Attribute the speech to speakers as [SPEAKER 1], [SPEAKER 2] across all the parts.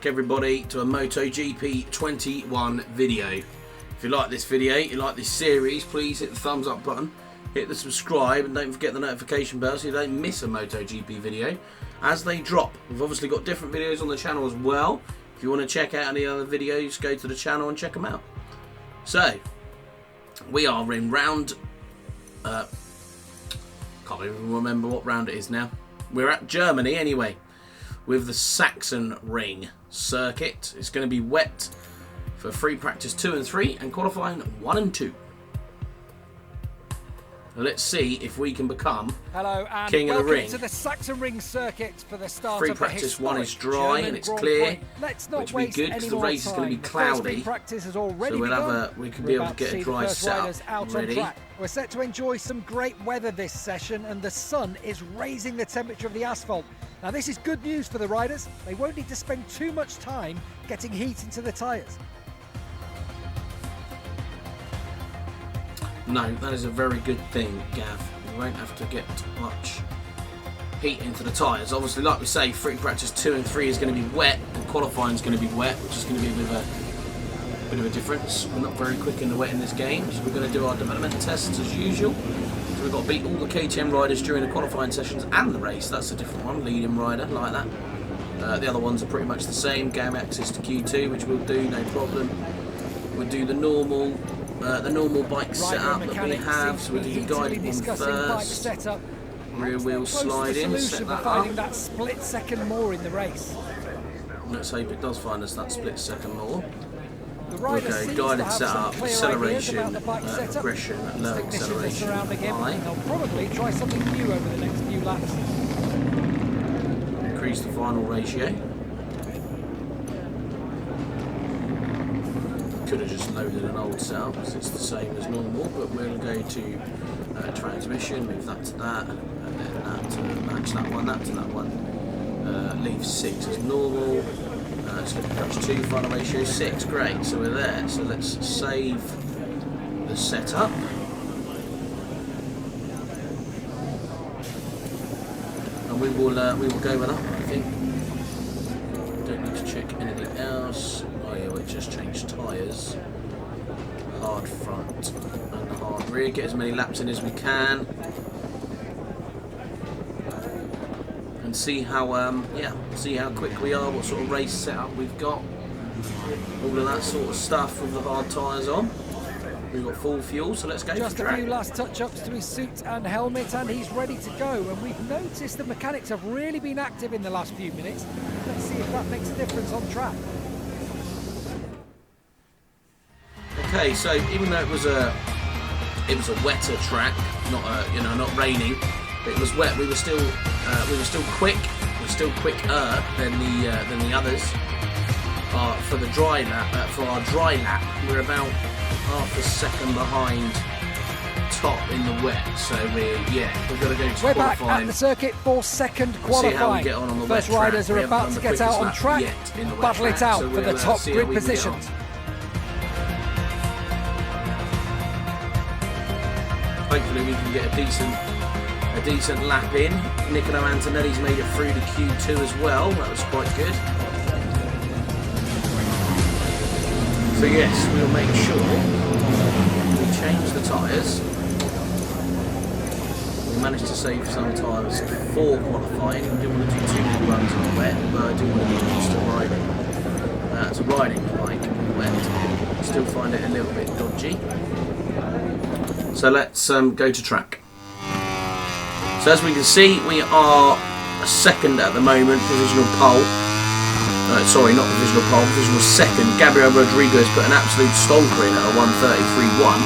[SPEAKER 1] back, everybody, to a MotoGP 21 video. If you like this video, you like this series, please hit the thumbs up button, hit the subscribe, and don't forget the notification bell so you don't miss a MotoGP video as they drop. We've obviously got different videos on the channel as well. If you want to check out any other videos, go to the channel and check them out. So, we are in round... can't even remember what round it is now. We're at Germany anyway, with the Sachsenring circuit. It's going to be wet for free practice 2 and 3 and qualifying 1 and 2. Let's see if we can become king of the ring.
[SPEAKER 2] To the Sachsenring circuit for the start
[SPEAKER 1] free
[SPEAKER 2] of
[SPEAKER 1] practice
[SPEAKER 2] the
[SPEAKER 1] 1 is dry and it's clear,
[SPEAKER 2] which will
[SPEAKER 1] be good because the race is going to be cloudy. So we can be able to get a dry setup ready.
[SPEAKER 2] We're set to enjoy some great weather this session, and the sun is raising the temperature of the asphalt. Now this is good news for the riders. They won't need to spend too much time getting heat into the tyres.
[SPEAKER 1] No, that is a very good thing, Gav. You won't have to get much heat into the tyres. Obviously, like we say, free practice 2 and 3 is going to be wet, and qualifying is going to be wet, which is going to be a bit of a difference. We're not very quick in the wet in this game, so we're going to do our development tests as usual. So we've got to beat all the KTM riders during the qualifying sessions and the race. That's a different one, leading rider, like that. The other ones are pretty much the same. Game access to Q2, which we'll do, no problem. We'll do the normal bike setup that we have. So we'll do the guided one first. Rear wheel sliding, set that up.
[SPEAKER 2] That split second more in the race.
[SPEAKER 1] Let's hope it does find us that split second more. Okay, guided setup, acceleration, progression, low acceleration, high.
[SPEAKER 2] They'll probably try something new over the next few laps.
[SPEAKER 1] Increase the final ratio. Could have just loaded an old setup because it's the same as normal, but we'll go to transmission, move that to that, and then that to match that one, that to that one. Leave 6 as normal. Slip approach 2, final ratio 6. Great, so we're there. So let's save the setup. And we will go with that, I think. Don't need to check anything else. Oh yeah, we just changed tyres. Hard front and hard rear. Get as many laps in as we can. And see how quick we are, what sort of race setup we've got. All of that sort of stuff with the hard tyres on. We've got full fuel, so let's go.
[SPEAKER 2] Just a few last touch-ups to his suit and helmet, and he's ready to go. And we've noticed the mechanics have really been active in the last few minutes. Let's see if that makes a difference on track.
[SPEAKER 1] Okay, so even though it was a wetter track, not raining, it was wet. We were still quick. We were still quicker than the others. For the dry lap, for our dry lap, we're about half a second behind top in the wet. So we've got to go to
[SPEAKER 2] We're
[SPEAKER 1] qualifying.
[SPEAKER 2] back at the circuit for second qualifying.
[SPEAKER 1] See how we get on the
[SPEAKER 2] First
[SPEAKER 1] wet
[SPEAKER 2] riders
[SPEAKER 1] track.
[SPEAKER 2] are about to get out on track, battle it out for the top grid positions.
[SPEAKER 1] Hopefully we can get a decent lap in. Niccolo Antonelli's made it through to Q2 as well. That was quite good. So yes, we'll make sure we change the tyres. We managed to save some tyres for qualifying. We didn't want to do too many runs in the wet, but I do want to get used to riding like wet. Still find it a little bit dodgy. So let's go to track. So as we can see, we are second at the moment, provisional pole. Sorry, not provisional pole, provisional second. Gabriel Rodriguez put an absolute stonker in at a 1:33.1.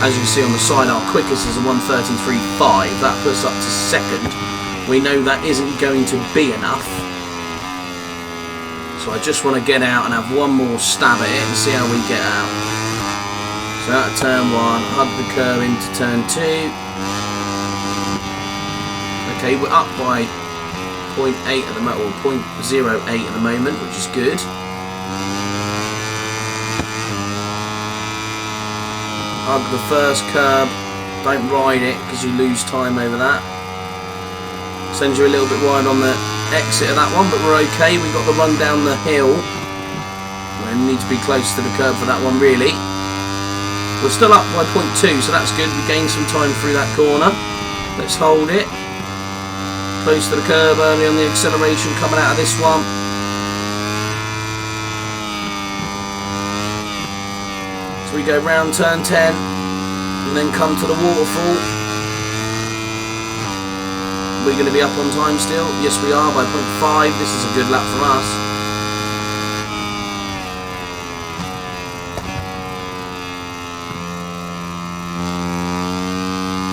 [SPEAKER 1] As you can see on the side, our quickest is a 1:33.5. That puts up to second. We know that isn't going to be enough. So I just want to get out and have one more stab at it and see how we get out. So out of turn 1, hug the curve into turn 2. Okay, we're up by 0.8 at the moment, or 0.08 at the moment, which is good. Hug the first curb, don't ride it because you lose time over that. Sends you a little bit wide on the exit of that one, but we're okay. We got the run down the hill. We need to be close to the curb for that one, really. We're still up by 0.2, so that's good. We gained some time through that corner. Let's hold it. Close to the curb early on the acceleration coming out of this one. So we go round turn 10 and then come to the waterfall. We're going to be up on time still. Yes, we are by 0.5. This is a good lap for us.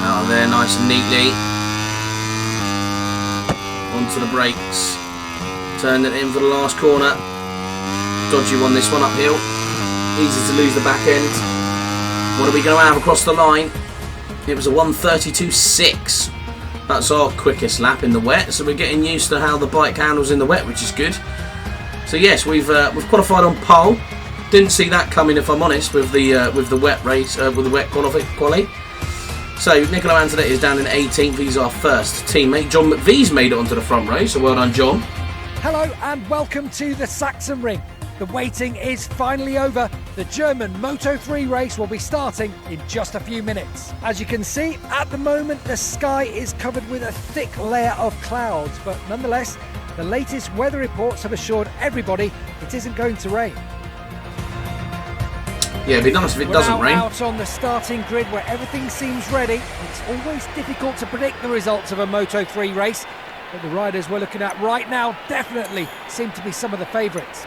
[SPEAKER 1] Out of there nice and neatly. Onto the brakes. Turned it in for the last corner. Dodgy one this one uphill. Easy to lose the back end. What are we going to have across the line? It was a 1:32.6. That's our quickest lap in the wet, so we're getting used to how the bike handles in the wet, which is good. So yes, we've qualified on pole. Didn't see that coming, if I'm honest, with the wet race, with the wet quali. So Niccolo Antonetti is down in 18th. He's our first teammate. John McVie's made it onto the front row, so well done, John.
[SPEAKER 2] Hello and welcome to the Sachsenring. The waiting is finally over. The German Moto3 race will be starting in just a few minutes. As you can see, at the moment the sky is covered with a thick layer of clouds, but nonetheless, the latest weather reports have assured everybody it isn't going to rain.
[SPEAKER 1] Yeah, it'd be nice if it doesn't rain.
[SPEAKER 2] We're out on the starting grid where everything seems ready. It's always difficult to predict the results of a Moto3 race, but the riders we're looking at right now definitely seem to be some of the favourites.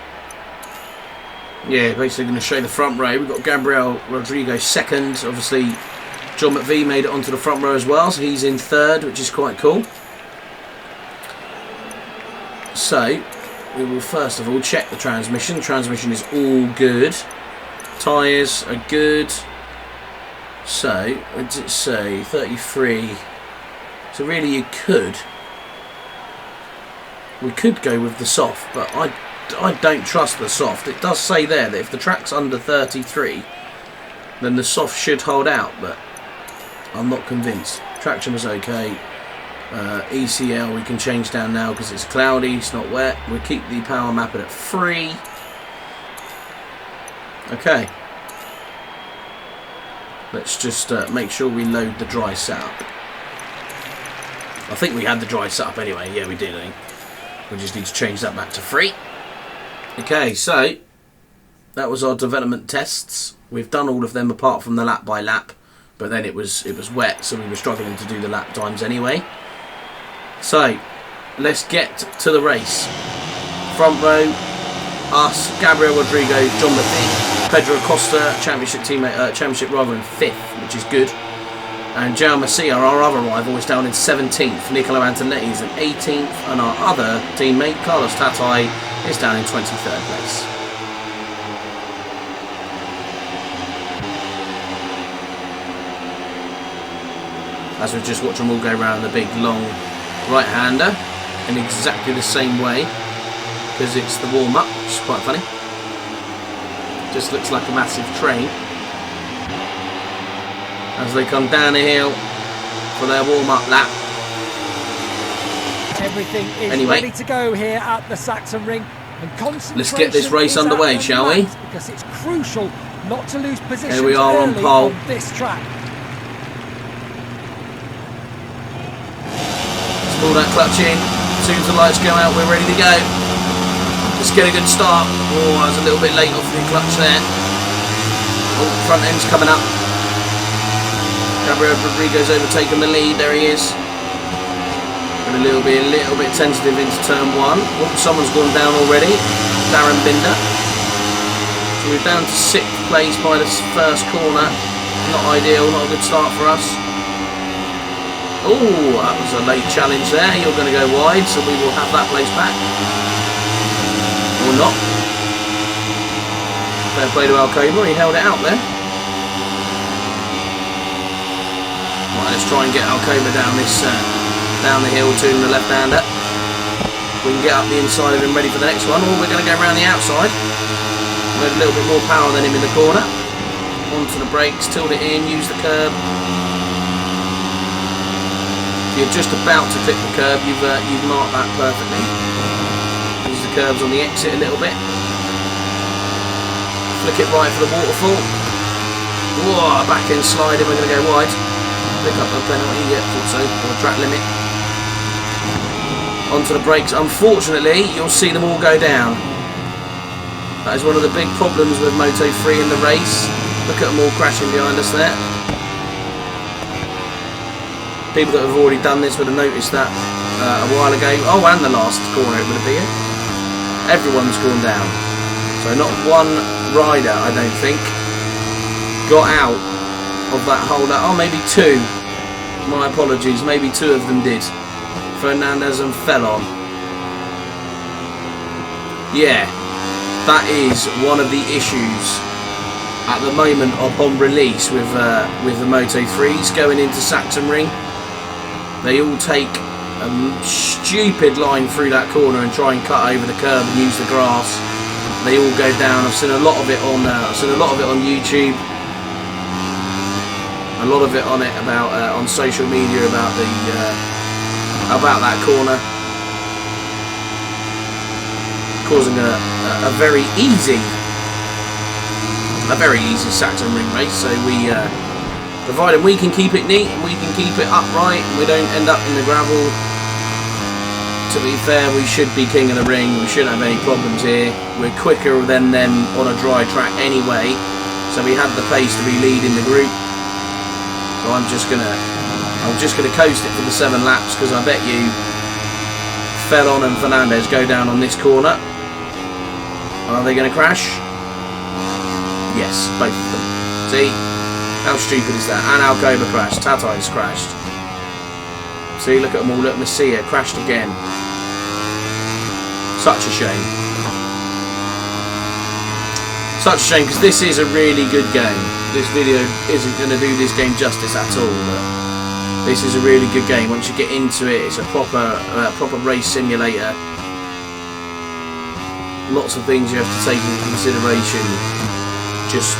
[SPEAKER 1] Yeah, basically going to show the front row. We've got Gabriel Rodrigo second. Obviously, John McVie made it onto the front row as well, so he's in third, which is quite cool. So, we will first of all check the transmission. The transmission is all good. Tyres are good. So, what did it say? 33. So really we could go with the soft, but I don't trust the soft. It does say there that if the track's under 33, then the soft should hold out, but I'm not convinced. Traction was okay. ECL we can change down now because it's cloudy, it's not wet. We'll keep the power mapper at 3. Okay. Let's just make sure we load the dry setup. I think we had the dry setup anyway. Yeah, we did, I think. We just need to change that back to 3. Okay, so that was our development tests. We've done all of them apart from the lap by lap, but then it was wet, so we were struggling to do the lap times anyway. So let's get to the race. Front row, us, Gabriel Rodrigo, John McVie, Pedro Acosta, championship teammate, championship rival in 5th, which is good. And João Macia, our other rival, is down in 17th. Niccolo Antonetti is in 18th, and our other teammate, Carlos Tatai, is down in 23rd place. As we've just watched them all go around the big long right-hander in exactly the same way, because it's the warm-up, which is quite funny. Just looks like a massive train. As they come down the hill for their warm-up lap.
[SPEAKER 2] Everything is ready to go here at the Sachsenring, and concentration.
[SPEAKER 1] Let's get this race underway, shall we?
[SPEAKER 2] Because it's crucial not to lose position.
[SPEAKER 1] Here we are on pole.
[SPEAKER 2] On this track.
[SPEAKER 1] Let's pull that clutch in. As soon as the lights go out, we're ready to go. Let's get a good start. Oh, I was a little bit late off the clutch there. Oh, front end's coming up. Gabriel Rodrigo's overtaken the lead. There he is. And a little bit tentative into turn 1. Oh, someone's gone down already. Darren Binder. So we're down to 6th place by the first corner. Not ideal. Not a good start for us. Oh, that was a late challenge there. You're going to go wide, so we will have that place back. Or not. Fair play to Alcoba. He held it out there. Right, let's try and get Alcoba down this down the hill to the left-hander. We can get up the inside of him ready for the next one, or we're going to go around the outside. We have a little bit more power than him in the corner. Onto the brakes, tilt it in, use the curb. If you're just about to clip the curb, you've marked that perfectly. Use the curbs on the exit a little bit. Flick it right for the waterfall. Whoa, back end sliding, we're going to go wide. Pick up a penalty, yeah, thought so, or a track limit. Onto the brakes. Unfortunately, you'll see them all go down. That is one of the big problems with Moto3 in the race. Look at them all crashing behind us there. People that have already done this would have noticed that a while ago. Oh, and the last corner it would appear. Everyone's gone down. So not one rider, I don't think, got out of that hole. Oh, maybe two. My apologies. Maybe two of them did. Fernandez and Fellon. Yeah, that is one of the issues at the moment upon release with the Moto3s going into Sachsenring. They all take a stupid line through that corner and try and cut over the curb and use the grass. They all go down. I've seen a lot of it on. YouTube. A lot of it on on social media about that corner, causing a very easy Sachsenring race. So we. Provided we can keep it neat and we can keep it upright and we don't end up in the gravel, to be fair, we should be king of the ring. We shouldn't have any problems here. We're quicker than them on a dry track anyway, so we have the pace to be leading the group. So I'm just gonna coast it for the 7 laps, because I bet you Fellon and Fernandez go down on this corner. Are they going to crash? Yes, both of them. See? How stupid is that? And Alcoba crashed. Tatai's crashed. See, look at them all. Look, Messia crashed again. Such a shame. Such a shame, because this is a really good game. This video isn't going to do this game justice at all. But this is a really good game. Once you get into it, it's a proper race simulator. Lots of things you have to take into consideration. Just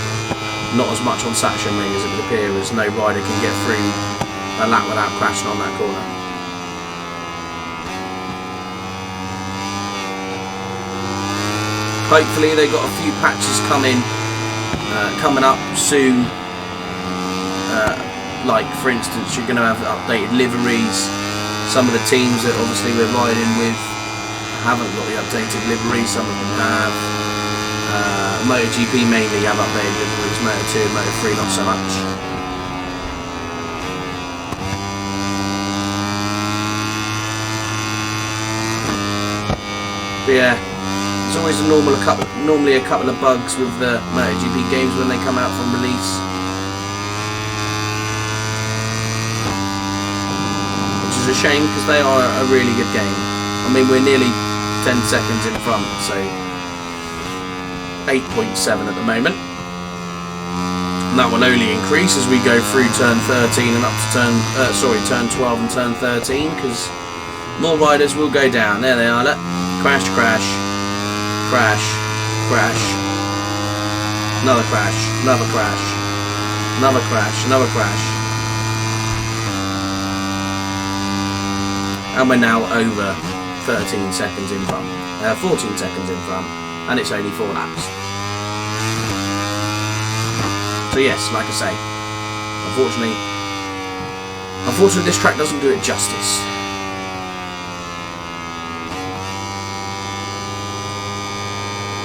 [SPEAKER 1] not as much on Sachsenring as it would appear, as no rider can get through a lap without crashing on that corner. Hopefully they've got a few patches coming up soon. Like for instance, you're going to have updated liveries. Some of the teams that obviously we're riding with haven't got the updated liveries, some of them have. MotoGP mainly have updated liveries, Moto2 and Moto3 not so much. But yeah, there's always normally a couple of bugs with the MotoGP games when they come out from release, which is a shame because they are a really good game. I mean, we're nearly 10 seconds in front, so 8.7 at the moment. And that will only increase as we go through turn 13 and up to turn 12 and turn 13, because more riders will go down. There they are, look. Crash, crash, crash, crash, another crash, another crash, another crash, another crash. And we're now over 13 seconds in front, 14 seconds in front, and it's only 4 laps. So yes, like I say, unfortunately this track doesn't do it justice.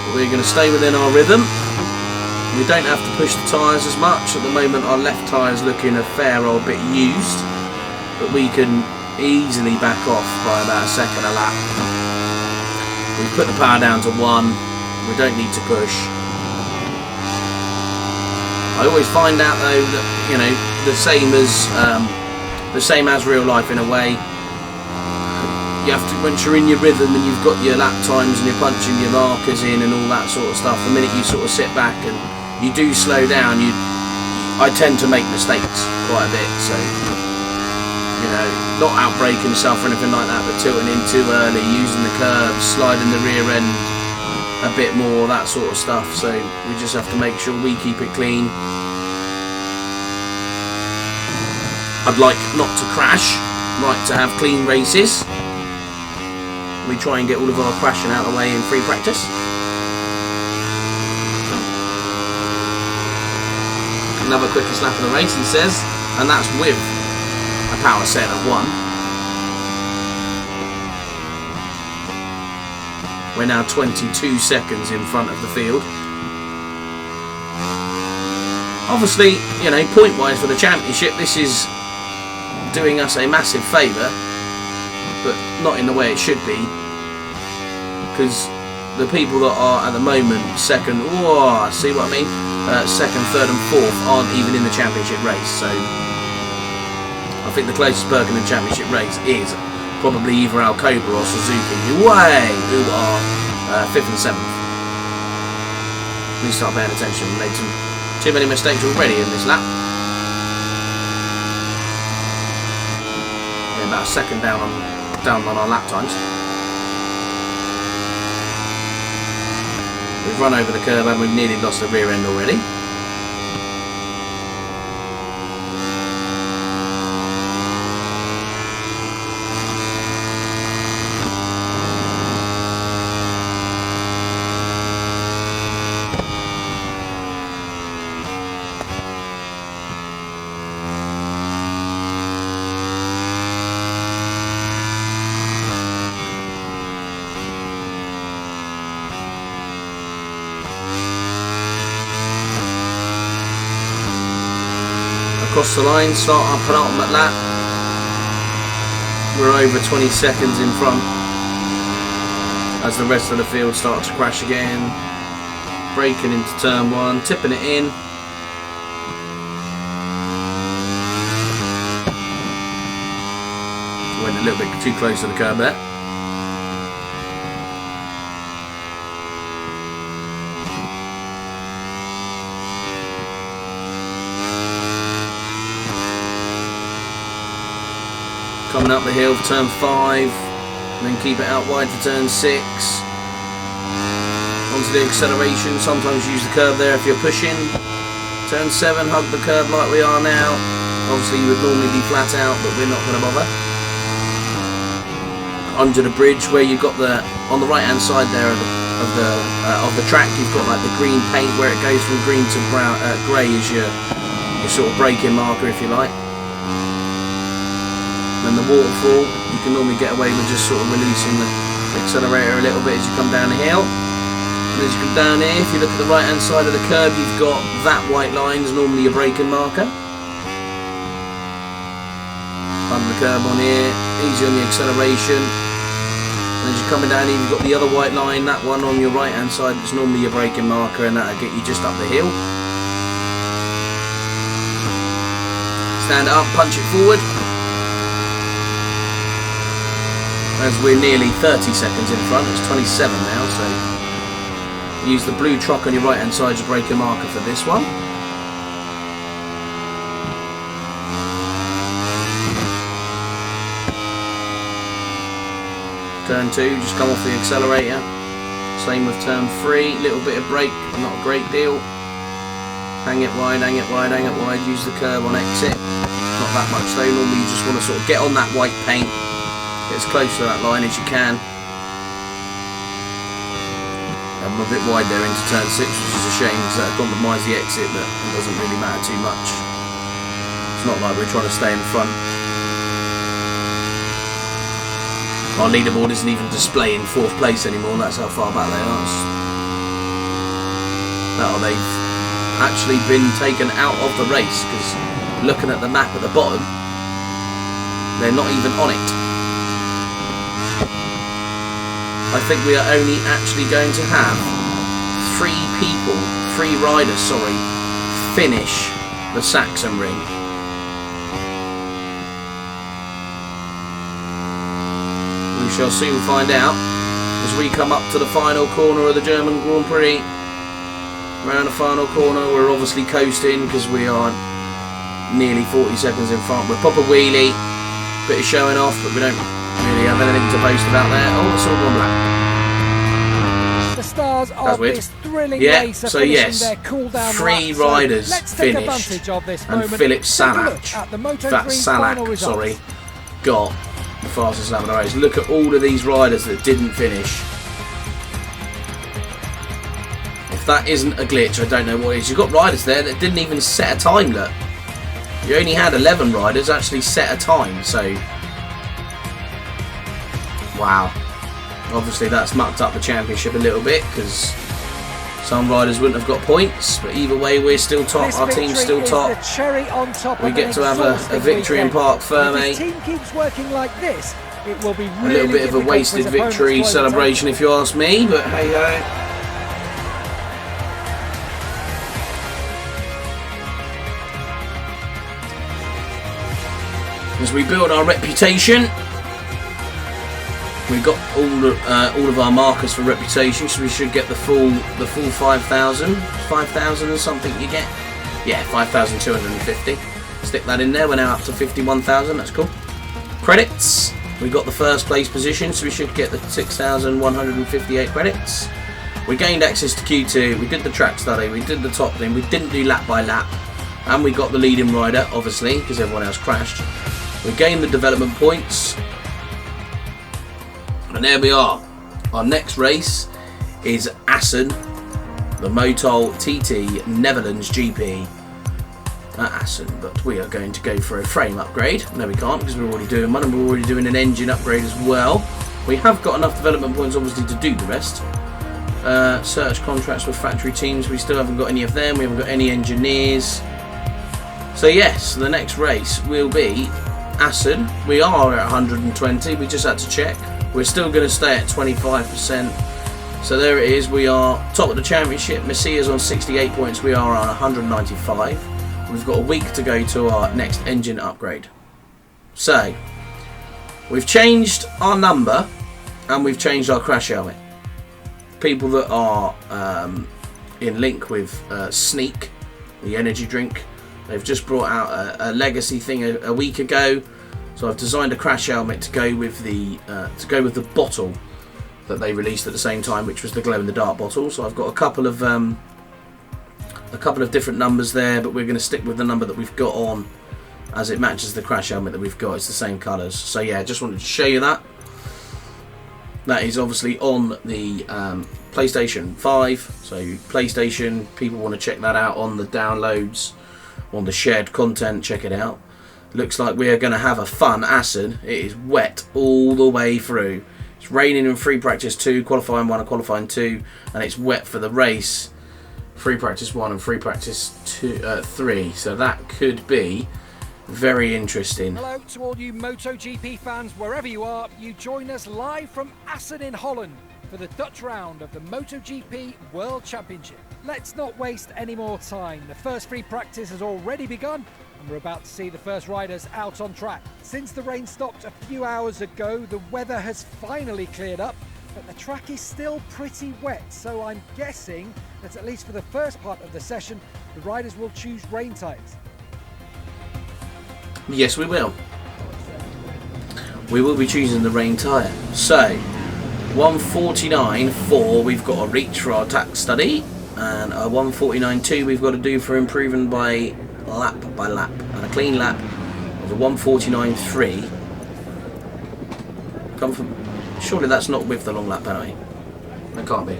[SPEAKER 1] But we're going to stay within our rhythm. We don't have to push the tyres as much. At the moment our left tyre's looking a fair old bit used, but we can easily back off by about a second a lap. We've put the power down to 1. We don't need to push. I always find out though that, you know, the same as real life in a way. You have to, once you're in your rhythm and you've got your lap times and you're punching your markers in and all that sort of stuff, the minute you sort of sit back and you do slow down, I tend to make mistakes quite a bit. So, you know, not outbraking yourself or anything like that, but tilting in too early, using the curves, sliding the rear end a bit more, that sort of stuff. So we just have to make sure we keep it clean. I'd like not to crash like to have clean races. We try and get all of our crashing out of the way in free practice. Another quickest lap of the race, he says, and that's with a power set of 1. We're now 22 seconds in front of the field. Obviously, you know, point-wise for the championship, this is doing us a massive favour, but not in the way it should be, because the people that are at the moment second, oh, see what I mean? Second, third and fourth aren't even in the championship race, so I think the closest Bergen in the championship race is probably either Alcoba or Suzuki, who are 5th and 7th. We start paying attention. We made too many mistakes already in this lap. Yeah, about a second down on our lap times. We've run over the curb and we've nearly lost the rear end already. Across the line, start our penultimate lap. We're over 20 seconds in front as the rest of the field starts to crash again. Braking into turn 1, tipping it in. Went a little bit too close to the curb there. Coming up the hill for turn 5, and then keep it out wide for turn 6. Onto the acceleration, sometimes use the curb there if you're pushing. Turn 7, hug the curb like we are now. Obviously you would normally be flat out, but we're not going to bother. Under the bridge where you've got on the right hand side there of the track, you've got like the green paint where it goes from green to brown, grey is your sort of braking marker if you like. And the waterfall, you can normally get away with just sort of releasing the accelerator a little bit as you come down the hill. And as you come down here, if you look at the right hand side of the curb, you've got that white line is normally your braking marker. Under the curb on here, easy on the acceleration. And as you're coming down here, you've got the other white line, that one on your right hand side that's normally your braking marker, and that'll get you just up the hill. Stand it up, punch it forward. As we're nearly 30 seconds in front, it's 27 now, so use the blue truck on your right hand side as a braking marker for this one. Turn 2, just come off the accelerator. Same with turn 3, little bit of brake, not a great deal. Hang it wide, hang it wide, hang it wide, use the curb on exit. Not that much though, normally you just want to sort of get on that white paint. Get as close to that line as you can. I'm a bit wide there into turn 6, which is a shame because that compromised the exit, but it doesn't really matter too much. It's not like we're trying to stay in front. Our leaderboard isn't even displaying 4th place anymore, that's how far back they are. No, they've actually been taken out of the race because looking at the map at the bottom, they're not even on it. I think we are only actually going to have 3 riders, finish the Sachsenring. We shall soon find out as we come up to the final corner of the German Grand Prix. Around the final corner, we're obviously coasting because we are nearly 40 seconds in front. We're pop a wheelie, bit of showing off, but we don't really have anything to boast about there. Oh, it's all gone black.
[SPEAKER 2] The stars of this thrilling race are
[SPEAKER 1] so
[SPEAKER 2] finishing their cool-down
[SPEAKER 1] 3
[SPEAKER 2] laps,
[SPEAKER 1] riders
[SPEAKER 2] let's take
[SPEAKER 1] finished,
[SPEAKER 2] advantage of this
[SPEAKER 1] and
[SPEAKER 2] moment.
[SPEAKER 1] Philip
[SPEAKER 2] Take a look
[SPEAKER 1] Salak,
[SPEAKER 2] at the Moto3 final results.
[SPEAKER 1] got the fastest lap of the race. Look at all of these riders that didn't finish. If that isn't a glitch, I don't know what is. You've got riders there that didn't even set a time, look. You only had 11 riders actually set a time, so... Wow. Obviously that's mucked up the championship a little bit, because some riders wouldn't have got points, but either way we're still top, our team's still top. We get to have a victory in Parc Ferme.
[SPEAKER 2] If his team keeps working like this, it will be really
[SPEAKER 1] a little bit of a wasted victory celebration if you ask me, but hey ho. As we build our reputation, we've got all of our markers for reputation, so we should get the full 5,000 and something you get. Yeah, 5,250. Stick that in there. We're now up to 51,000. That's cool. Credits. We got the first place position, so we should get the 6,158 credits. We gained access to Q2. We did the track study. We did the top thing. We didn't do lap by lap, and we got the leading rider, obviously, because everyone else crashed. We gained the development points. And there we are. Our next race is Assen, the Moto3 Netherlands GP at Assen. But we are going to go for a frame upgrade. No, we can't, because we're already doing one, and we're already doing an engine upgrade as well. We have got enough development points, obviously, to do the rest. Search contracts with factory teams. We still haven't got any of them. We haven't got any engineers. So yes, the next race will be Assen. We are at 120. We just had to check. We're still going to stay at 25%. So there it is. We are top of the championship. Messia's on 68 points. We are on 195. We've got a week to go to our next engine upgrade. So we've changed our number and we've changed our crash helmet. People that are in link with Sneak, the energy drink, they've just brought out a legacy thing a week ago. So I've designed a crash helmet to go with the bottle that they released at the same time, which was the glow in the dark bottle. So I've got a couple of different numbers there, but we're going to stick with the number that we've got on, as it matches the crash helmet that we've got. It's the same colours. So yeah, just wanted to show you that. That is obviously on the PlayStation 5. So PlayStation, people want to check that out on the downloads, on the shared content, check it out. Looks like we are going to have a fun Assen. It is wet all the way through. It's raining in free practice 2, qualifying 1 and qualifying 2, and it's wet for the race, free practice 1 and free practice 3. So that could be very interesting.
[SPEAKER 2] Hello to all you MotoGP fans, wherever you are. You join us live from Assen in Holland for the Dutch round of the MotoGP World Championship. Let's not waste any more time. The first free practice has already begun, and we're about to see the first riders out on track. Since the rain stopped a few hours ago, the weather has finally cleared up, but the track is still pretty wet, so I'm guessing that at least for the first part of the session, the riders will choose rain tyres.
[SPEAKER 1] Yes, we will. We will be choosing the rain tyre. So 149.4 we've got to reach for our tack study, and a 149.2 we've got to do for improving by lap, and a clean lap of a 149.3. Come from, surely that's not with the long lap penalty. That can't be.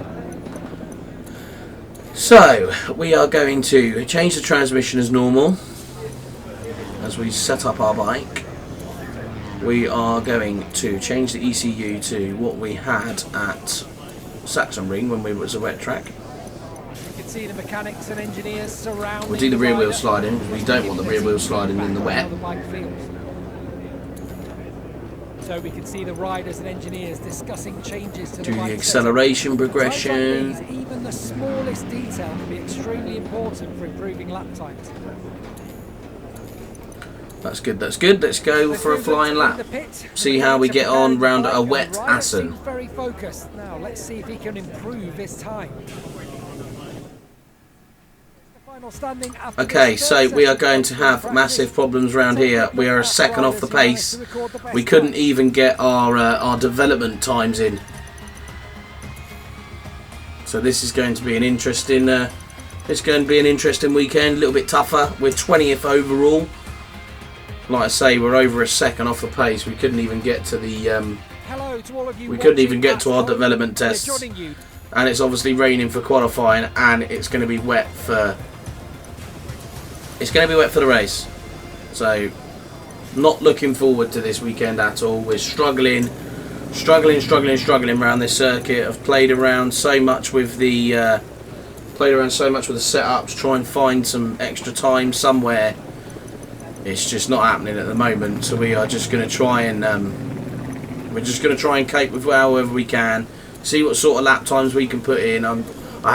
[SPEAKER 1] So we are going to change the transmission as normal. As we set up our bike, we are going to change the ECU to what we had at Sachsenring when we was a wet track.
[SPEAKER 2] You can see the mechanics and engineers surrounding.
[SPEAKER 1] We'll do the rear wheel sliding. We don't want the rear wheel sliding in the wet.
[SPEAKER 2] So we can see the riders and engineers discussing changes to
[SPEAKER 1] do the acceleration progression.
[SPEAKER 2] Even the smallest detail can be extremely important for improving lap times.
[SPEAKER 1] That's good, that's good. Let's go for a flying lap. See how we get on round a wet Assen.
[SPEAKER 2] Very focused. Now let's see if he can improve his time.
[SPEAKER 1] Okay, so we are going to have massive problems around here. We are a second off the pace. We couldn't even get our development times in. So this is going to be an interesting. It's going to be an interesting weekend. A little bit tougher. We're 20th overall. like I say, we're over a second off the pace. We couldn't even get to the
[SPEAKER 2] Hello to all of you.
[SPEAKER 1] we couldn't even get to our development tests, and it's obviously raining for qualifying, and it's going to be wet for the race. So not looking forward to this weekend at all. We're struggling around this circuit. I've played around so much with the setups, try and find some extra time somewhere. It's just not happening at the moment. So we are just going to try and cope with however we can. See what sort of lap times we can put in. I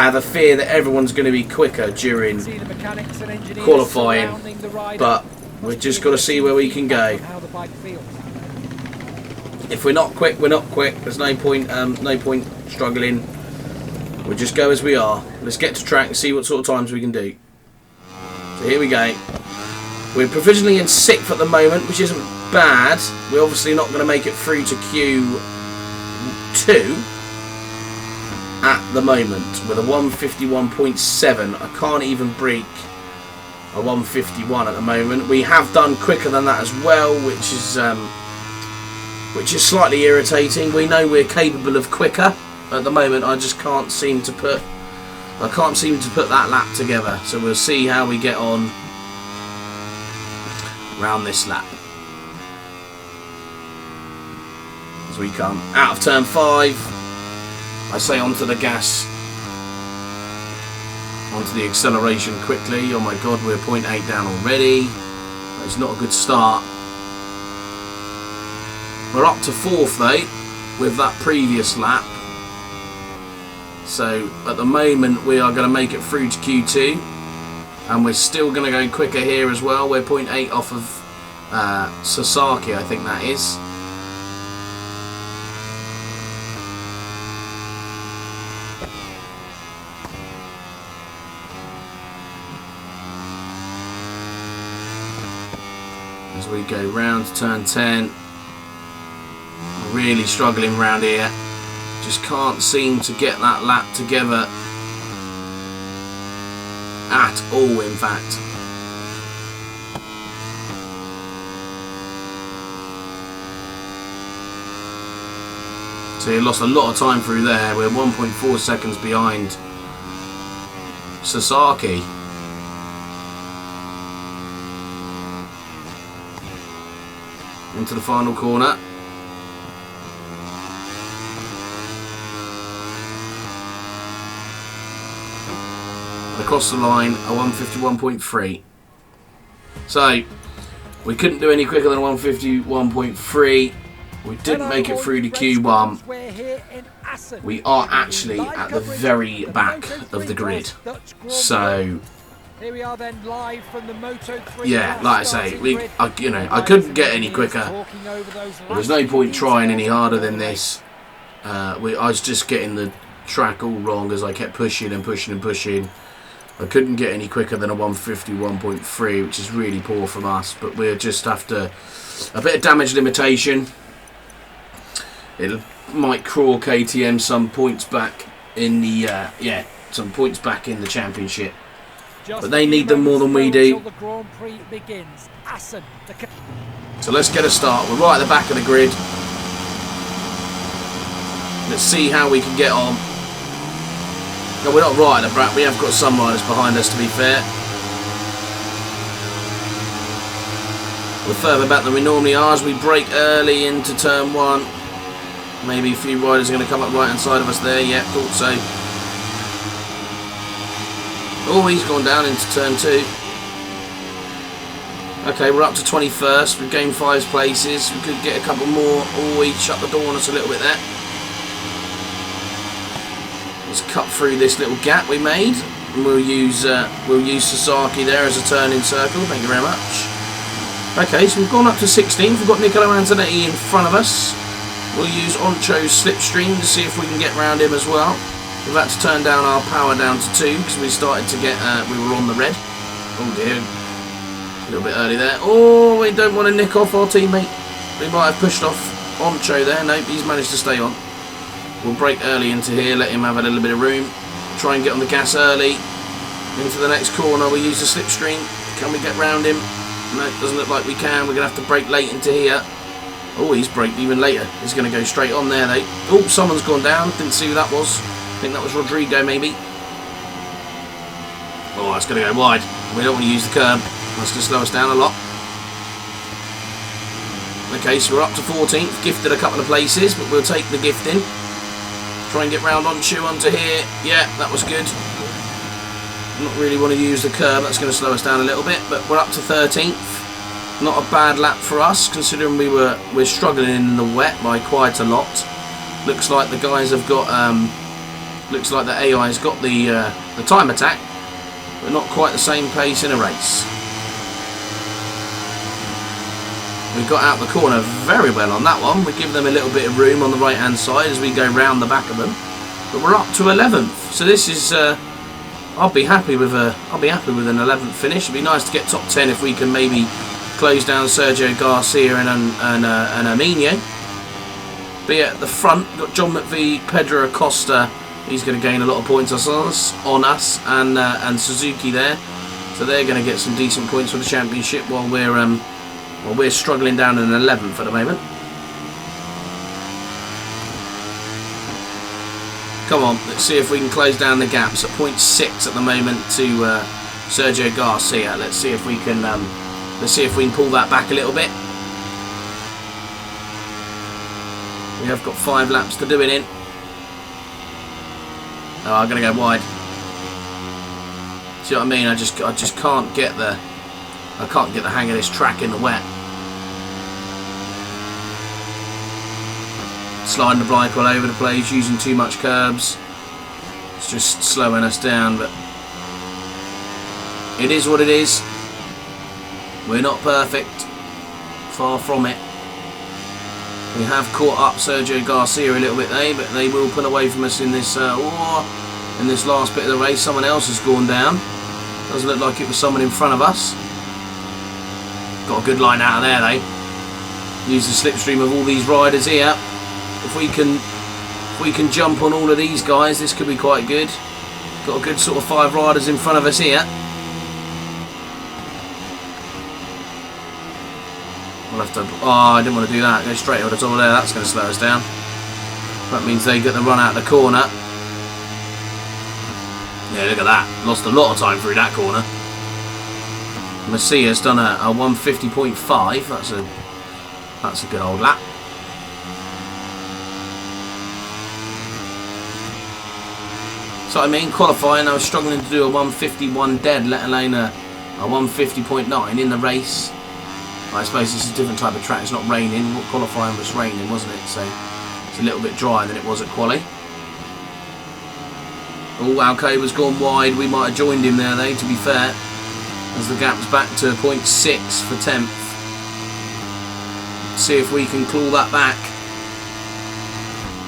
[SPEAKER 1] have a fear that everyone's going to be quicker during qualifying, but we've just got to see where we can go. If we're not quick, we're not quick. There's no point struggling. We'll just go as we are. Let's get to track and see what sort of times we can do. So here we go. We're provisionally in 6th at the moment, which isn't bad. We're obviously not going to make it through to Q2 at the moment with a 151.7. I can't even break a 151 at the moment. We have done quicker than that as well, which is slightly irritating. We know we're capable of quicker. At the moment, I just can't seem to put that lap together. So we'll see how we get on round this lap as we come out of turn 5. I say onto the gas, onto the acceleration quickly. Oh my god, we're 0.8 down already. It's not a good start. We're up to 4th though with that previous lap. So at the moment we are going to make it through to Q2, and we're still going to go quicker here as well. We're 0.8 off of Sasaki, I think that is. As we go round to turn 10, really struggling round here. Just can't seem to get that lap together at all, in fact. So you lost a lot of time through there. We're 1.4 seconds behind Sasaki. Into the final corner. Across the line, a 151.3. So we couldn't do any quicker than 151.3. We didn't make it through to Q1. We are actually at the very back of the grid. So
[SPEAKER 2] here we are then live from the Moto3.
[SPEAKER 1] Yeah, like I say, I couldn't get any quicker. There's no point trying any harder than this. I was just getting the track all wrong as I kept pushing and pushing and pushing. I couldn't get any quicker than a 151.3, which is really poor from us. But we're just after a bit of damage limitation. It might crawl KTM some points back in the some points back in the championship. But they need them more than we do. So let's get a start. We're right at the back of the grid. Let's see how we can get on. No, we're not right at the back. We have got some riders behind us, to be fair. We're further back than we normally are as we brake early into turn 1. Maybe a few riders are going to come up right hand side of us there. Yeah, thought so. Oh, he's gone down into turn 2. Okay, we're up to 21st. We've gained 5 places. We could get a couple more. Oh, he shut the door on us a little bit there. Let's cut through this little gap we made. And we'll use Sasaki there as a turning circle. Thank you very much. Okay, so we've gone up to 16th. We've got Niccolo Antonetti in front of us. We'll use Oncho's slipstream to see if we can get round him as well. We've had to turn down our power down to 2 because we started to get, we were on the red. Oh dear, a little bit early there. Oh, we don't want to nick off our teammate. We might have pushed off Oncho there. Nope, he's managed to stay on. We'll brake early into here, let him have a little bit of room. Try and get on the gas early. Into the next corner, we'll use the slipstream. Can we get round him? No, it doesn't look like we can. We're going to have to brake late into here. Oh, he's braked even later. He's going to go straight on there, though. Oh, someone's gone down. Didn't see who that was. I think that was Rodrigo, maybe. Oh, it's going to go wide. We don't want to use the curb. That's going to slow us down a lot. Okay, so we're up to 14th. Gifted a couple of places, but we'll take the gifting. Try and get round onto here. Yeah, that was good. Not really want to use the curb. That's going to slow us down a little bit, but we're up to 13th. Not a bad lap for us, considering we're struggling in the wet by quite a lot. Looks like the guys have got. Looks like the AI has got the time attack, but not quite the same pace in a race. We got out the corner very well on that one. We give them a little bit of room on the right hand side as we go round the back of them. But we're up to 11th, so this is. I'll be happy with an 11th finish. It'd be nice to get top 10 if we can maybe close down Sergio Garcia and Arminio. But yeah, at the front, we've got John McVie, Pedro Acosta. He's going to gain a lot of points on us, and Suzuki there. So they're going to get some decent points for the championship while we're struggling down in 11th at the moment. Come on, let's see if we can close down the gaps at 0.6 at the moment to Sergio Garcia. Let's see if we can pull that back a little bit. We have got 5 laps to do it in. Oh, I'm going to go wide. See what I mean? I just can't get the hang of this track in the wet. Sliding the bike all over the place, using too much curbs. It's just slowing us down, but it is what it is. We're not perfect. Far from it. We have caught up Sergio Garcia a little bit there, but they will pull away from us in this last bit of the race. Someone else has gone down. Doesn't look like it was someone in front of us. Got a good line out of there, though. Use the slipstream of all these riders here. If we can jump on all of these guys, this could be quite good. Got a good sort of 5 riders in front of us here. We'll have to. Oh, I didn't want to do that. Go straight over the top there. That's going to slow us down. That means they get the run out of the corner. Yeah, look at that. Lost a lot of time through that corner. Messia's done a 150.5. That's a good old lap. So I mean, qualifying, I was struggling to do a 151 dead, let alone a 150.9 in the race. I suppose it's a different type of track. It's not raining. Qualifying was raining, wasn't it? So it's a little bit drier than it was at quali. Oh, Alcoba's gone wide. We might have joined him there, though, to be fair, as the gap's back to 0.6 for 10th. See if we can claw that back.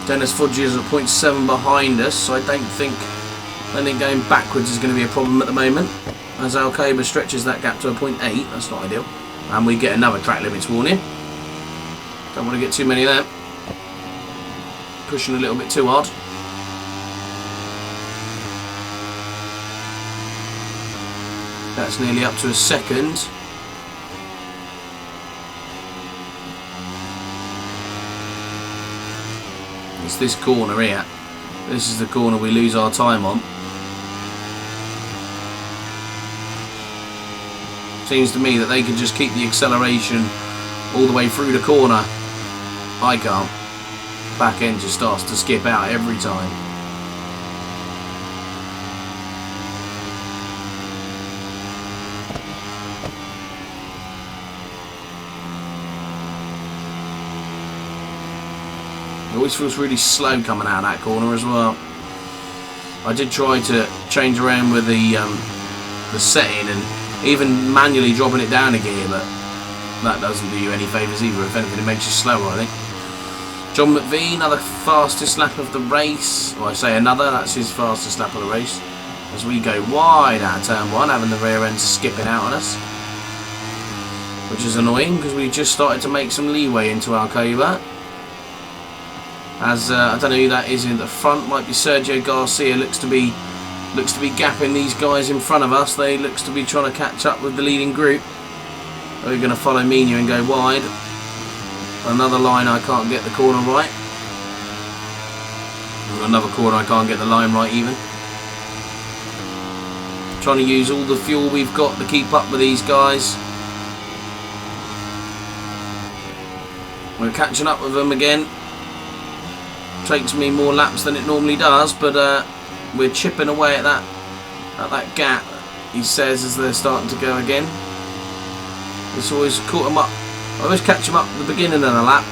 [SPEAKER 1] Dennis Fudge is at 0.7 behind us, so I don't think going backwards is going to be a problem at the moment. As Alcoba stretches that gap to a 0.8, that's not ideal. And we get another track limits warning. Don't want to get too many of them. Pushing a little bit too hard. That's nearly up to a second. It's this corner here. This is the corner we lose our time on. Seems to me that they can just keep the acceleration all the way through the corner. I can't. Back end just starts to skip out every time. It always feels really slow coming out of that corner as well. I did try to change around with the setting and even manually dropping it down a gear, but that doesn't do you any favours either. If anything, it makes you slower, I think. John McVie, another fastest lap of the race. Well, I say another, that's his fastest lap of the race. As we go wide out of turn 1, having the rear end skipping out on us. Which is annoying, because we just started to make some leeway into Alcoba. As I don't know who that is in the front, might be Sergio Garcia. Looks to be gapping these guys in front of us. They looks to be trying to catch up with the leading group. Are we going to follow Mina and go wide? Another line I can't get the corner right. Another corner I can't get the line right even. Trying to use all the fuel we've got to keep up with these guys. We're catching up with them again. Takes me more laps than it normally does, but we're chipping away at that gap, he says, as they're starting to go again. It's always caught them up. I always catch them up at the beginning of the lap.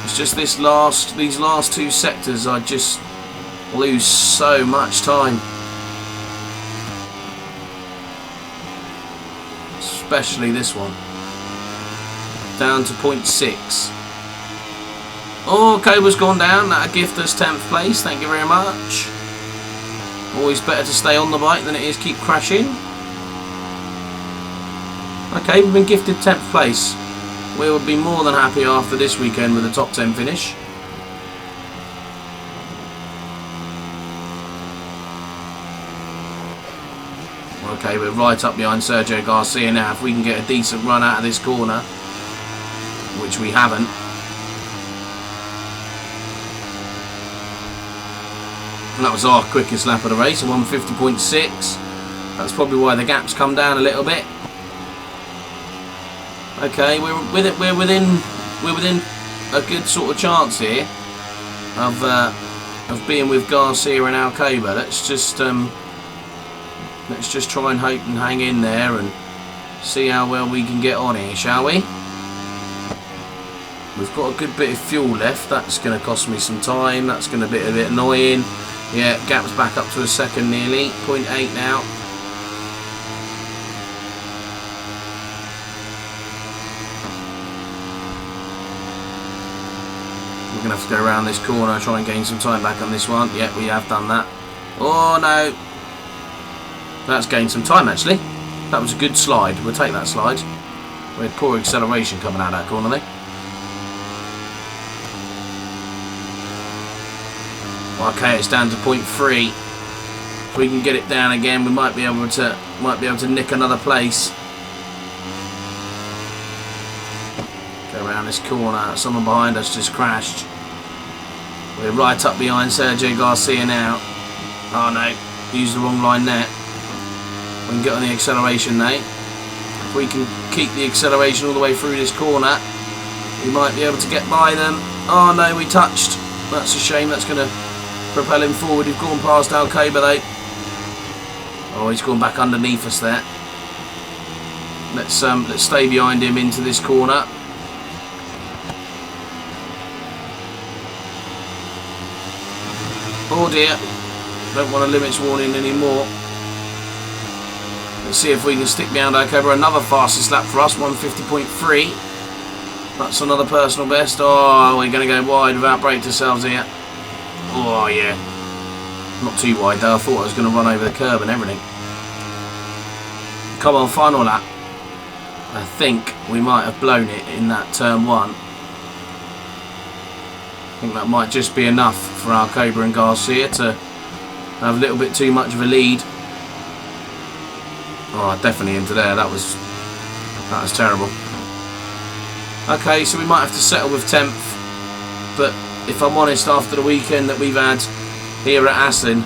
[SPEAKER 1] It's just these last two sectors I just lose so much time. Especially this one. Down to 0.6. Oh, Cobra's gone down. That'll gift us 10th place. Thank you very much. Always better to stay on the bike than it is keep crashing. Okay, we've been gifted 10th place. We would be more than happy after this weekend with a top 10 finish. Okay, we're right up behind Sergio Garcia now. If we can get a decent run out of this corner, which we haven't. And that was our quickest lap of the race, a 150.6. That's probably why the gap's come down a little bit. Okay, we're within a good sort of chance here of being with Garcia and Alcoba. Let's just try and hope and hang in there and see how well we can get on here, shall we? We've got a good bit of fuel left. That's going to cost me some time. That's going to be a bit annoying. Yeah, gap's back up to a second nearly. 0.8 now. We're going to have to go around this corner, try and gain some time back on this one. Yeah, we have done that. Oh no. That's gained some time actually. That was a good slide. We'll take that slide. We had poor acceleration coming out of that corner there. Okay, it's down to 0.3. If we can get it down again, we might be able to nick another place. Go around this corner. Someone behind us just crashed. We're right up behind Sergio Garcia now. Oh no, used the wrong line there. We can get on the acceleration now. If we can keep the acceleration all the way through this corner, we might be able to get by them. Oh no, we touched. That's a shame. That's going to propel him forward. We've gone past Alcoba though. Oh, he's gone back underneath us there. Let's stay behind him into this corner. Oh dear. Don't want a limits warning anymore. Let's see if we can stick behind Alcoba. Another fastest lap for us, 150.3. That's another personal best. Oh, we're going to go wide without brake ourselves here. Oh yeah. Not too wide though. I thought I was going to run over the curb and everything. Come on, final lap. I think we might have blown it in that turn one. I think that might just be enough for Alcoba and Garcia to have a little bit too much of a lead. Oh, definitely into there. That was terrible. Okay, so we might have to settle with 10th. But if I'm honest, after the weekend that we've had here at Assen,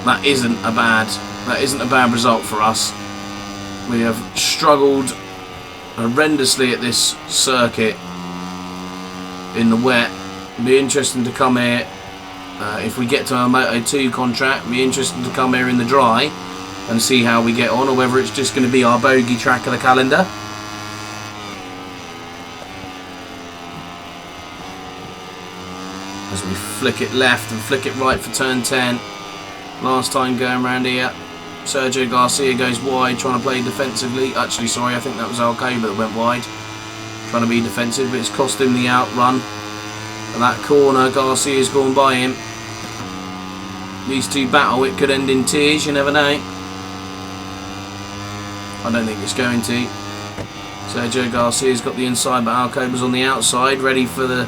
[SPEAKER 1] that isn't a bad result for us. We have struggled horrendously at this circuit in the wet. It'll be interesting to come here if we get to our Moto2 contract. It'll be interesting to come here in the dry and see how we get on, or whether it's just going to be our bogey track of the calendar. As we flick it left and flick it right for turn 10. Last time going around here, Sergio Garcia goes wide, trying to play defensively. Actually, sorry, I think that was Alcoba that went wide, trying to be defensive, but it's cost him the outrun. And that corner, Garcia's gone by him. These two battle, it could end in tears, you never know. I don't think it's going to. Sergio Garcia's got the inside, but Alcoba's on the outside, ready for the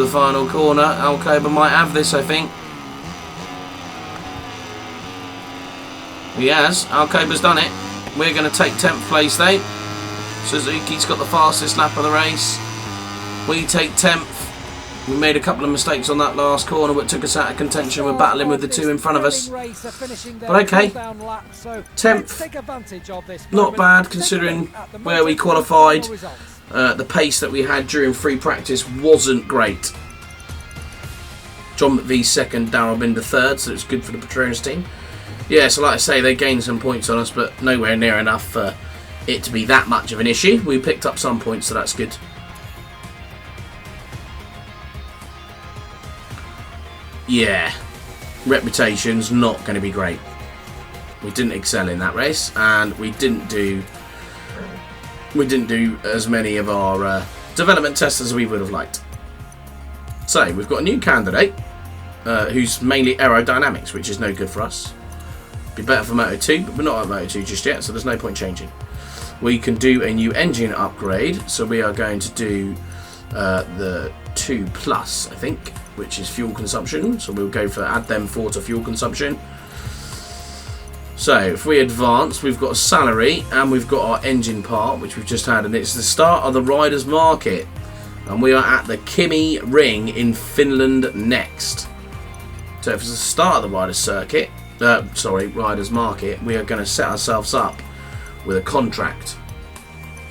[SPEAKER 1] final corner. Alcoba might have this, I think. He has. Alcoba's done it. We're going to take 10th place though. Suzuki's got the fastest lap of the race. We take 10th. We made a couple of mistakes on that last corner, but took us out of contention. We're battling with the two in front of us. But okay, 10th. Not bad considering where we qualified. The pace that we had during free practice wasn't great. John McVie's second, Darrell Binder third, so it's good for the Petronas team. Yeah, so like I say, they gained some points on us, but nowhere near enough for it to be that much of an issue. We picked up some points, so that's good. Yeah, reputation's not going to be great. We didn't excel in that race, and we didn't do as many of our development tests as we would have liked. So we've got a new candidate who's mainly aerodynamics, which is no good for us. Be better for Moto2, but we're not at Moto2 just yet, so there's no point changing. We can do a new engine upgrade, so we are going to do the 2 Plus, I think, which is fuel consumption. So we'll go for add them 4 to fuel consumption. So if we advance, we've got a salary and we've got our engine part, which we've just had, and it's the start of the Riders Market, and we are at the Kimi Ring in Finland next. So if it's the start of the Riders Riders Market, we are going to set ourselves up with a contract.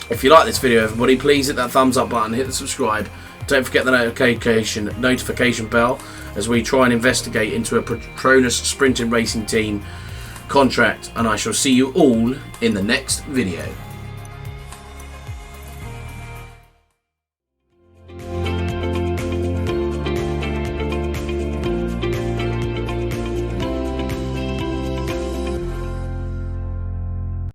[SPEAKER 1] If you like this video, everybody, please hit that thumbs up button, hit the subscribe. Don't forget the notification bell as we try and investigate into a Petronas Sprinting Racing Team contract, and I shall see you all in the next video.